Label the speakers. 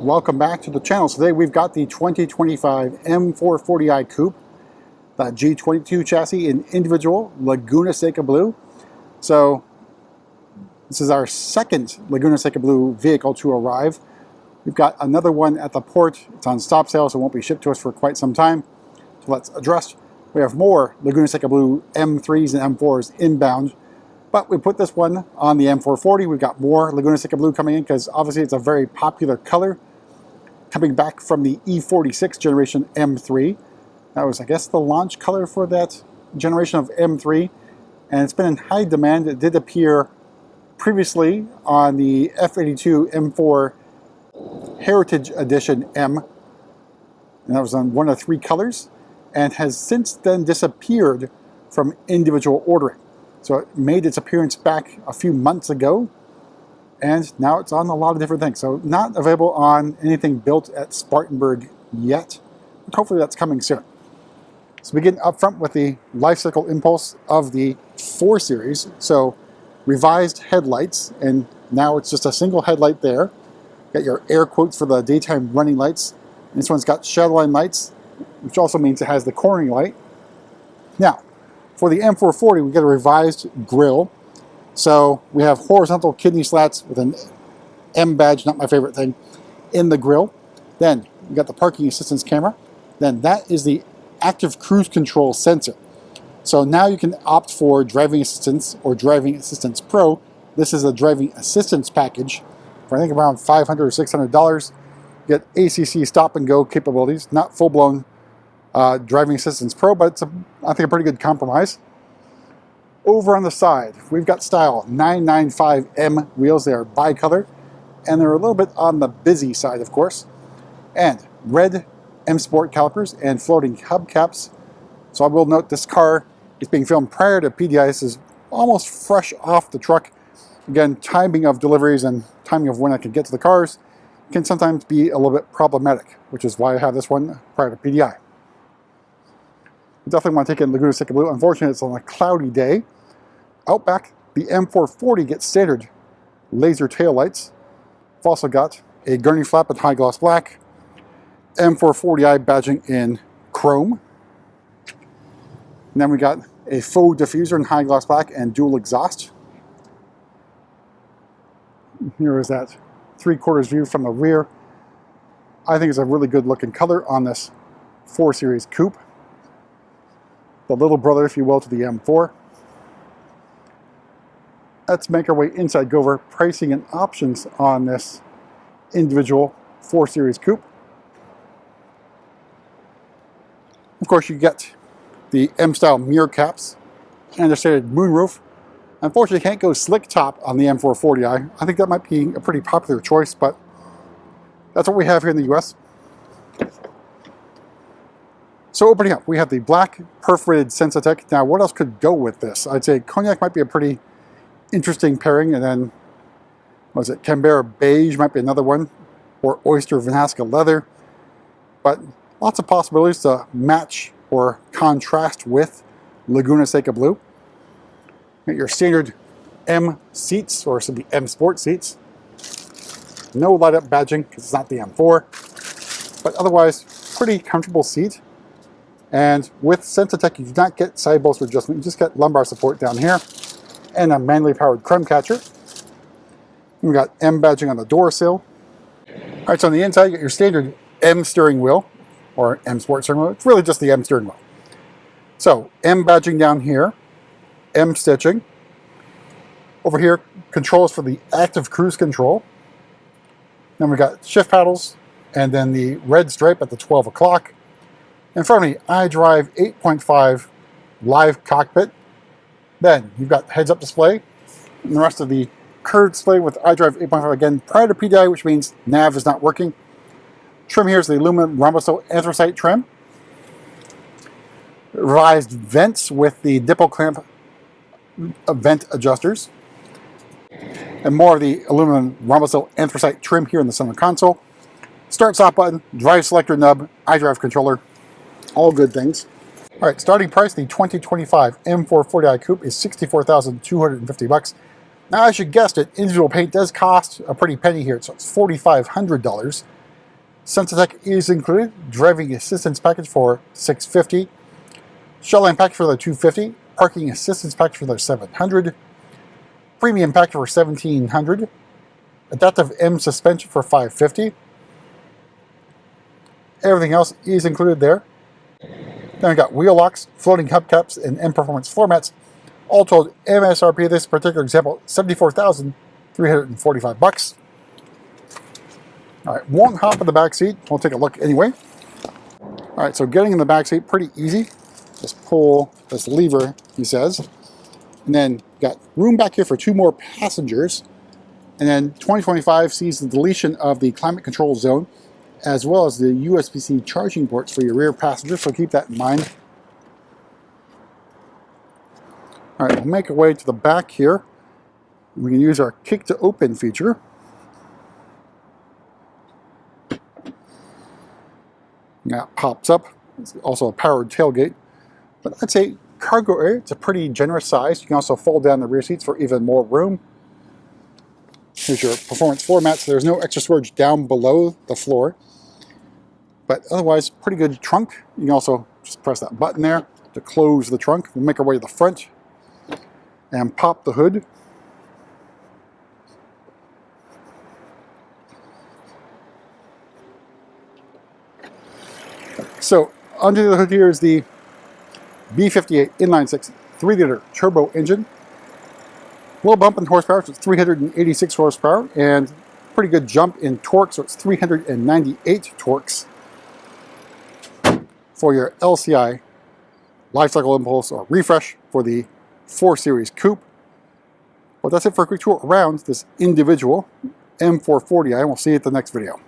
Speaker 1: Welcome back to the channel. Today we've got the 2025 M440i Coupe, the G22 chassis in individual Laguna Seca Blue. So this is our second Laguna Seca Blue vehicle to arrive. We've got another one at the port. It's on stop sale, so it won't be shipped to us for quite some time. So let's address. We have more Laguna Seca Blue M3s and M4s inbound, but we put this one on the M440. We've got more Laguna Seca Blue coming in because obviously it's a very popular color. Coming back from the E46 generation M3. That was, I guess, the launch color for that generation of M3. And it's been in high demand. It did appear previously on the F82 M4 Heritage Edition M. And that was on one of three colors. And has since then disappeared from individual ordering. So it made its appearance back a few months ago, and now it's on a lot of different things. So not available on anything built at Spartanburg yet, but hopefully that's coming soon. So we begin up front with the life cycle impulse of the 4 Series. So revised headlights, and now it's just a single headlight there. Got your air quotes for the daytime running lights. This one's got shadowline lights, which also means it has the cornering light. Now, for the M440, we get a revised grille. So we have horizontal kidney slats with an M badge, not my favorite thing, in the grille. Then we got the parking assistance camera. Then that is the active cruise control sensor. So now you can opt for driving assistance or driving assistance pro. This is a driving assistance package for I think around $500 or $600. You get ACC stop and go capabilities, not full-blown driving assistance pro, but it's I think a pretty good compromise. Over on the side, we've got style 995M wheels. They are bicolor, and they're a little bit on the busy side, of course. And red M Sport calipers and floating hubcaps. So I will note this car is being filmed prior to PDI. This is almost fresh off the truck. Again, timing of deliveries and timing of when I can get to the cars can sometimes be a little bit problematic, which is why I have this one prior to PDI. I definitely want to take in Laguna Seca Blue. Unfortunately, it's on a cloudy day. Out back, the M440 gets standard laser tail lights. We've also got a gurney flap in high gloss black, M440i badging in chrome. And then we got a faux diffuser in high gloss black and dual exhaust. Here is that 3/4 view from the rear. I think it's a really good looking color on this 4 Series Coupe. The little brother, if you will, to the M4. Let's make our way inside, go over pricing and options on this individual 4 Series Coupe. Of course, you get the M-style mirror caps and the standard moonroof. Unfortunately, you can't go slick top on the M440i. I think that might be a pretty popular choice, but that's what we have here in the US. So opening up, we have the black perforated Sensatec. Now, what else could go with this? I'd say cognac might be a pretty interesting pairing, and then, what is it, Canberra beige might be another one, or oyster Vinasca leather. But lots of possibilities to match or contrast with Laguna Seca Blue. Got your standard M seats, or should be M Sport seats. No light up badging because it's not the M4, but otherwise pretty comfortable seat. And with Sensatec, you do not get side bolster adjustment, you just get lumbar support down here and a manually powered crumb catcher. We've got M badging on the door sill. All right, so on the inside, you get your standard M steering wheel, or M Sport steering wheel. It's really just the M steering wheel. So M badging down here, M stitching. Over here, controls for the active cruise control. Then we've got shift paddles, and then the red stripe at the 12 o'clock. In front of me, iDrive 8.5 live cockpit. Then you've got heads-up display, and the rest of the curved display with iDrive 8.5 again prior to PDI, which means nav is not working. Trim here is the aluminum rhombus anthracite trim. Revised vents with the dipple clamp vent adjusters. And more of the aluminum rhombus anthracite trim here in the center console. Start stop button, drive selector nub, iDrive controller, all good things. All right, starting price, the 2025 M440i Coupe is $64,250. Now, as you guessed it, individual paint does cost a pretty penny here, so it's $4,500. Sensitech is included. Driving assistance package for $650. Shellline package for the $250. Parking assistance package for the $700. Premium package for $1,700. Adaptive M suspension for $550. Everything else is included there. Then we got wheel locks, floating hubcaps, and M Performance floor mats. All told, MSRP of this particular example, $74,345. All right, won't hop in the back seat. We'll take a look anyway. All right, so getting in the back seat, pretty easy. Just pull this lever, he says. And then got room back here for 2 more passengers. And then 2025 sees the deletion of the climate control zone, as well as the USB-C charging ports for your rear passengers, so keep that in mind. All right, we'll make our way to the back here. We can use our kick to open feature. Now it pops up. It's also a powered tailgate. But I'd say cargo area, it's a pretty generous size. You can also fold down the rear seats for even more room. Here's your performance floor mat, so there's no extra storage down below the floor. But otherwise, pretty good trunk. You can also just press that button there to close the trunk. We'll make our way to the front and pop the hood. So under the hood here is the B58 inline-6 3-liter turbo engine. Low bump in horsepower, so it's 386 horsepower, and pretty good jump in torque, so it's 398 torques for your LCI lifecycle impulse or refresh for the 4 Series Coupe. Well, that's it for a quick tour around this individual M440i, and we'll see you at the next video.